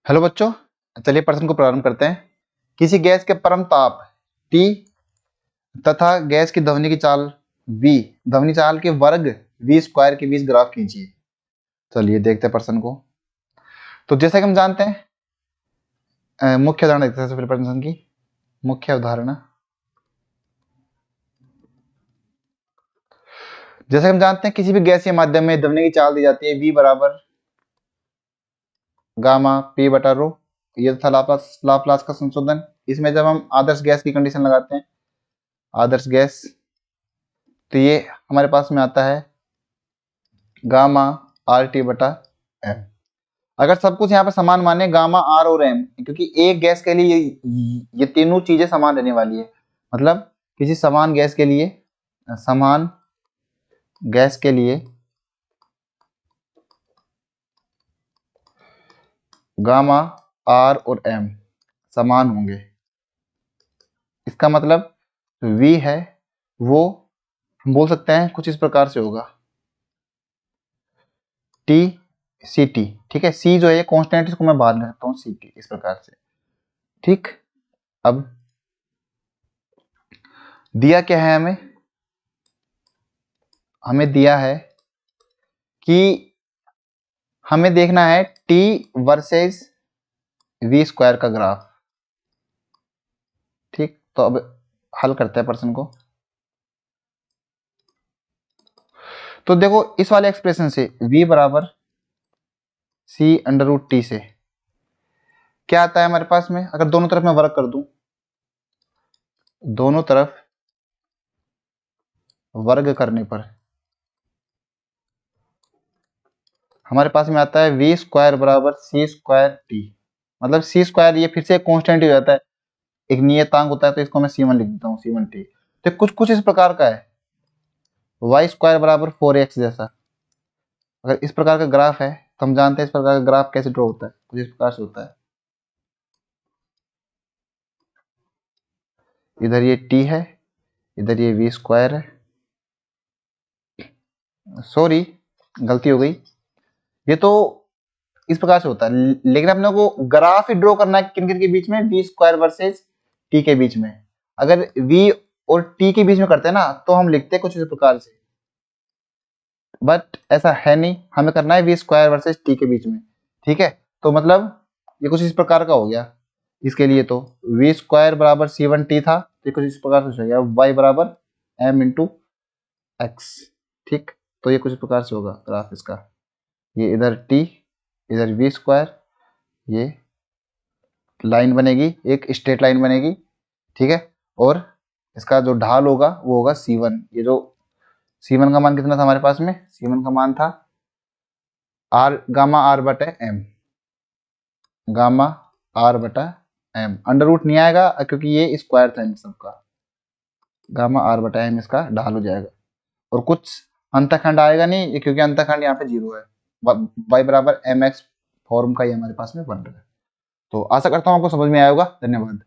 Hello बच्चों, चलिए प्रश्न को प्रारंभ करते हैं। किसी गैस के परम ताप T तथा गैस की ध्वनि की चाल V, ध्वनि चाल के वर्ग V स्क्वायर के बीच ग्राफ खींचिए। चलिए देखते हैं प्रश्न को। तो जैसे कि हम जानते हैं, मुख्य उदाहरण देखते हैं। सबसे पहले प्रश्न की मुख्य उदाहरण, जैसे हम जानते हैं किसी भी गैसीय माध्यम में ध्वनि की चाल दी जाती है V बराबर गामा P बटा रो। ये था लाप्लास का संशोधन। इसमें जब हम आदर्श गैस की कंडीशन लगाते हैं, आदर्श गैस, तो ये हमारे पास में आता है गामा आर टी बटा एम। अगर सब कुछ यहाँ पर समान माने, गामा आर और एम, क्योंकि एक गैस के लिए ये तीनों चीजें समान रहने वाली है। मतलब किसी समान गैस के लिए, समान गैस के लिए गामा आर और एम समान होंगे। इसका मतलब V है वो हम बोल सकते हैं कुछ इस प्रकार से होगा, टी सी टी। ठीक है, C जो है कांस्टेंट, इसको मैं बाद में रखता हूँ सी टी, इस प्रकार से। ठीक, अब दिया क्या है हमें दिया है कि हमें देखना है T वर्सेस V स्क्वायर का ग्राफ। ठीक, तो अब हल करते हैं प्रश्न को। तो देखो, इस वाले एक्सप्रेशन से V बराबर C अंडर रूट टी से क्या आता है हमारे पास में, अगर दोनों तरफ मैं वर्क कर दूं, दोनों तरफ वर्ग करने पर हमारे पास में आता है V स्क्वायर बराबर C स्क्वायर टी। मतलब C स्क्वायर ये फिर से कांस्टेंट हो जाता है, एक नियतांक होता है, तो इसको मैं C1 लिख देता हूँ, C1 टी। तो कुछ कुछ इस प्रकार का है, y स्क्वायर बराबर 4x जैसा। अगर इस प्रकार का ग्राफ है तो हम जानते हैं इस प्रकार का ग्राफ कैसे ड्रॉ होता है, कुछ इस प्रकार से होता है। इधर ये t है, इधर ये V स्क्वायर है। सॉरी, गलती हो गई। ये तो इस प्रकार से होता है, लेकिन अपने को ग्राफ ही ड्रॉ करना है किन किन के बीच में, V स्क्वायर वर्सेस t के बीच में। अगर V और t के बीच में करते हैं ना, तो हम लिखते हैं कुछ इस प्रकार से, बट ऐसा है नहीं, हमें करना है V स्क्वायर वर्सेस t के बीच में। ठीक है, तो मतलब ये कुछ इस प्रकार का हो गया। इसके लिए तो V स्क्वायर बराबर C1 t था, तो ये कुछ इस प्रकार से हो गया y बराबर m इंटू एक्स। ठीक, तो ये कुछ इस प्रकार से होगा ग्राफ इसका। ये इधर t, इधर V स्क्वायर, ये लाइन बनेगी, एक स्ट्रेट लाइन बनेगी। ठीक है, और इसका जो ढाल होगा वो होगा C1। ये जो C1 का मान कितना था हमारे पास में, C1 का मान था आर गामा आर बटा एम, गामा आर बटा एम। अंडर रूट नहीं आएगा क्योंकि ये स्क्वायर था इन सबका। गामा आर बटा एम इसका ढाल हो जाएगा, और कुछ अंतखंड आएगा नहीं क्योंकि अंतखंड यहाँ पे 0 है। y बराबर mx फॉर्म का ही हमारे पास में बन रहा है। तो आशा करता हूँ आपको समझ में आया होगा। धन्यवाद।